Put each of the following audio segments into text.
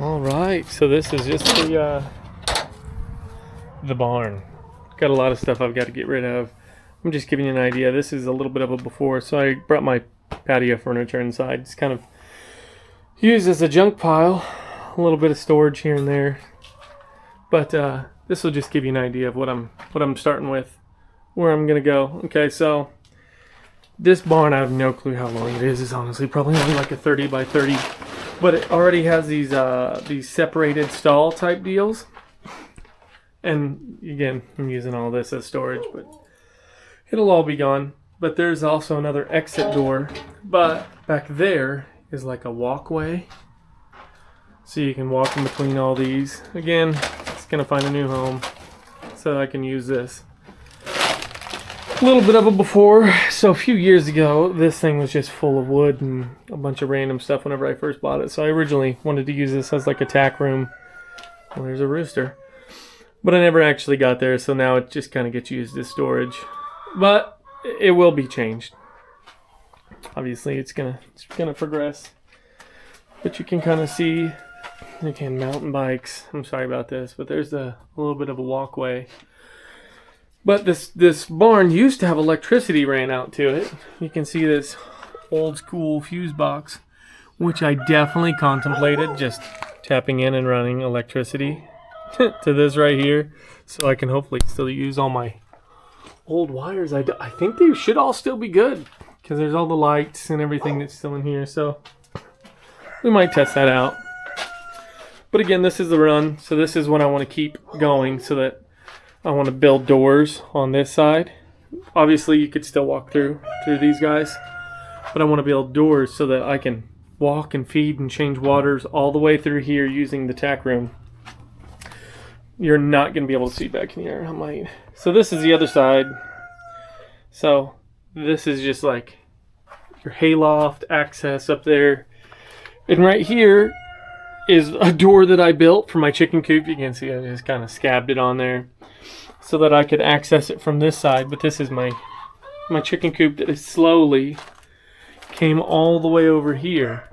All right, so this is just the barn. Got a lot of stuff I've got to get rid of. I'm just giving you an idea. This is a little bit of a before. So I brought my patio furniture inside. It's kind of used as a junk pile. A little bit of storage here and there. But this will just give you an idea of what I'm starting with, where I'm gonna go. Okay, so this barn, I have no clue how long it is. It's honestly probably only like a 30 by 30, but it already has these separated stall type deals. And again, I'm using all this as storage, but it'll all be gone. But there's also another exit door, but back there is like a walkway, so you can walk in between all these. Again, it's gonna find a new home, so I can use this. A little bit of a before. So a few years ago, this thing was just full of wood and a bunch of random stuff whenever I first bought it. So I originally wanted to use this as like a tack room. Well, there's a rooster. But I never actually got there, so now it just kind of gets used as storage. But it will be changed. Obviously, it's gonna progress. But you can kind of see, again, mountain bikes. I'm sorry about this, but there's a little bit of a walkway. But this barn used to have electricity ran out to it. You can see this old school fuse box, which I definitely contemplated just tapping in and running electricity to this right here, so I can hopefully still use all my old wires. I think they should all still be good, because there's all the lights and everything that's still in here, so we might test that out. But again, this is the run, so this is what I want to keep going, so that I want to build doors on this side. Obviously, you could still walk through these guys, but I want to build doors so that I can walk and feed and change waters all the way through here using the tack room. You're not going to be able to see back in here. I might. So this is the other side. So this is just like your hayloft access up there. And right here is a door that I built for my chicken coop. You can see I just kind of scabbed it on there so that I could access it from this side. But this is my chicken coop that is slowly came all the way over here.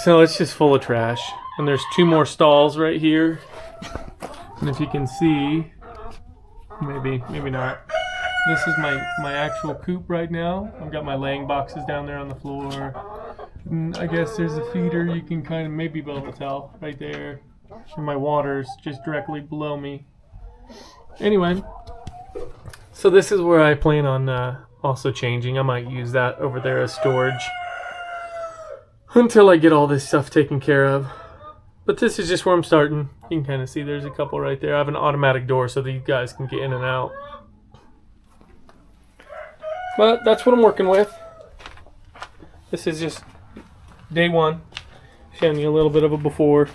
So it's just full of trash. And there's two more stalls right here. And if you can see, maybe not. This is my actual coop right now. I've got my laying boxes down there on the floor. And I guess there's a feeder. You can kind of maybe be able to tell right there. And my water's just directly below me. Anyway, so this is where I plan on also changing. I might use that over there as storage until I get all this stuff taken care of. But this is just where I'm starting. You can kind of see there's a couple right there. I have an automatic door so these guys can get in and out. But that's what I'm working with. This is just day one, showing you a little bit of a before.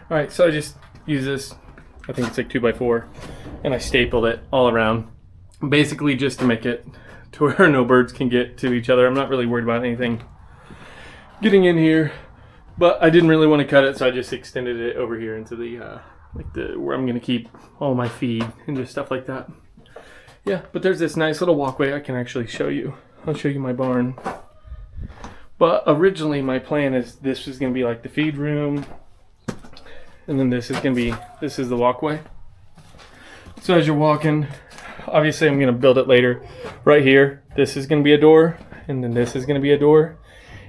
All right, so I just use this, I think it's like 2x4, and I stapled it all around. Basically just to make it to where no birds can get to each other. I'm not really worried about anything getting in here, but I didn't really want to cut it, so I just extended it over here into the, where I'm gonna keep all my feed and just stuff like that. Yeah, but there's this nice little walkway I can actually show you. I'll show you my barn. But originally my plan is this is gonna be like the feed room, and then this is the walkway. So as you're walking, obviously I'm gonna build it later. Right here, this is gonna be a door, and then this is gonna be a door,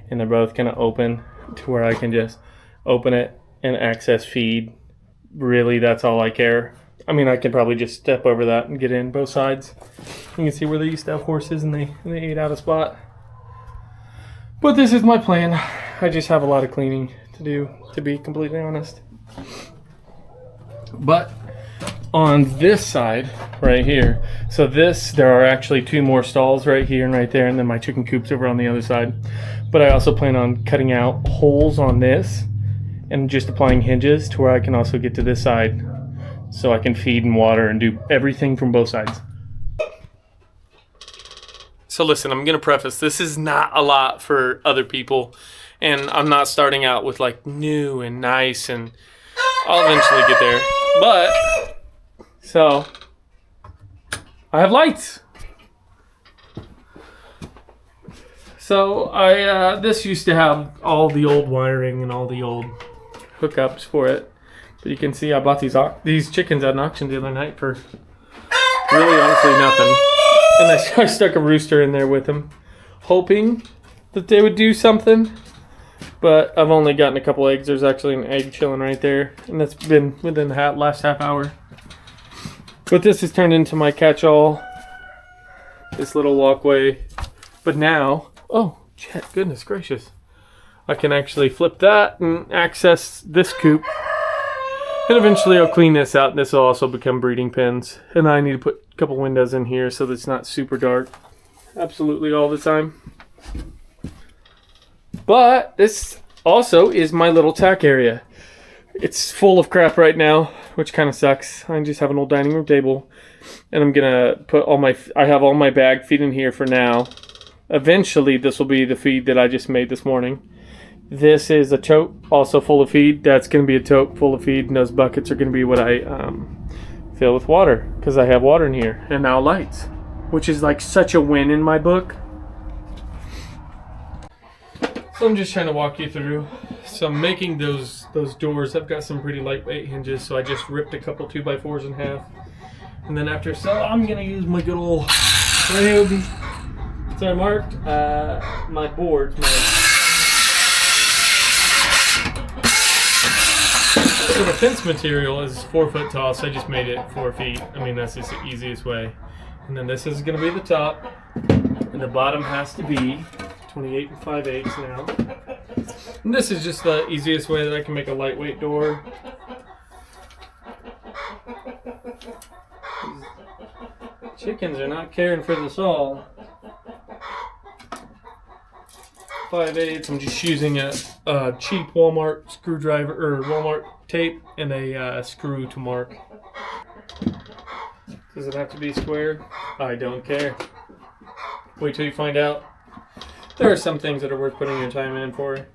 and they're both gonna open to where I can just open it and access feed. Really, that's all I care. I mean, I could probably just step over that and get in both sides. You can see where they used to have horses and they ate out a spot. But this is my plan. I just have a lot of cleaning to do, to be completely honest. But on this side right here, so there are actually 2 more stalls right here and right there, and then my chicken coop's over on the other side. But I also plan on cutting out holes on this and just applying hinges to where I can also get to this side, so I can feed and water and do everything from both sides. So listen, I'm gonna preface, this is not a lot for other people, and I'm not starting out with like new and nice, and I'll eventually get there. But, so, I have lights. So this used to have all the old wiring and all the old hookups for it. But you can see I bought these chickens at an auction the other night for really honestly nothing. And I stuck a rooster in there with them, hoping that they would do something. But I've only gotten a couple eggs. There's actually an egg chilling right there, and that's been within the last half hour. But this has turned into my catch-all, this little walkway. But now, oh, goodness gracious, I can actually flip that and access this coop. And eventually I'll clean this out, and this will also become breeding pens. And I need to put a couple windows in here so that it's not super dark absolutely all the time. But this also is my little tack area. It's full of crap right now, which kind of sucks. I just have an old dining room table, and I'm gonna put I have all my bag feed in here for now. Eventually this will be the feed that I just made this morning. This is a tote also full of feed. That's gonna be a tote full of feed, and those buckets are gonna be what I fill with water, because I have water in here, and now lights, which is like such a win in my book. So I'm just trying to walk you through. So I'm making those doors. I've got some pretty lightweight hinges, so I just ripped a couple 2x4s in half. And then I'm gonna use my good old Ryobi. So I marked my boards. So the fence material is 4 foot tall, so I just made it 4 feet. I mean, that's just the easiest way. And then this is gonna be the top, and the bottom has to be 28 5/8 now. And this is just the easiest way that I can make a lightweight door. Chickens are not caring for this all. 5/8. I'm just using a cheap Walmart screwdriver or Walmart tape and a screw to mark. Does it have to be square? I don't care. Wait till you find out. There are some things that are worth putting your time in for.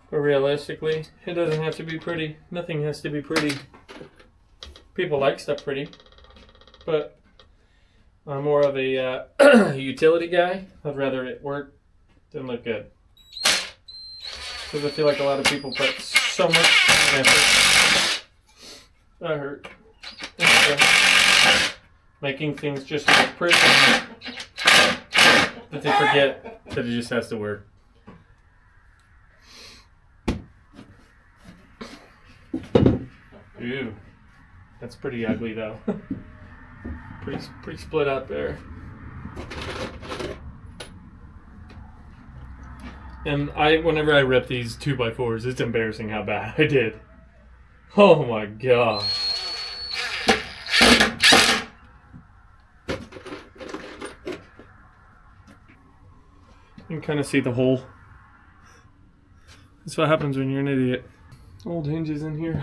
But realistically, it doesn't have to be pretty. Nothing has to be pretty. People like stuff pretty. But I'm more of a utility guy. I'd rather it work than look good. Because I feel like a lot of people put so much effort. That hurt. Making things just look pretty. That they forget that it just has to work. Ooh, that's pretty ugly though. pretty split up there. And whenever I rip these 2x4s, it's embarrassing how bad I did. Oh my god. You can kind of see the hole. That's what happens when you're an idiot. Old hinges in here.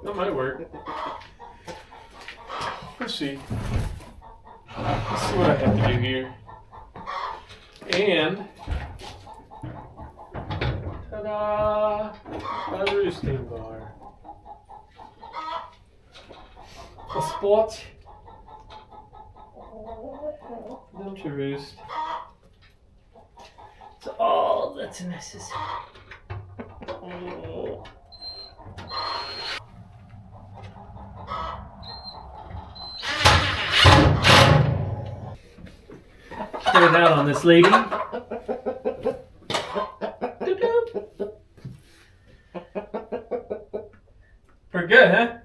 That might work. Let's see. Let's see what I have to do here. And ta-da! A roosting bar. A spot. Don't you roost? It's all that's necessary. Oh. Get it out on this lady. Pretty good, huh?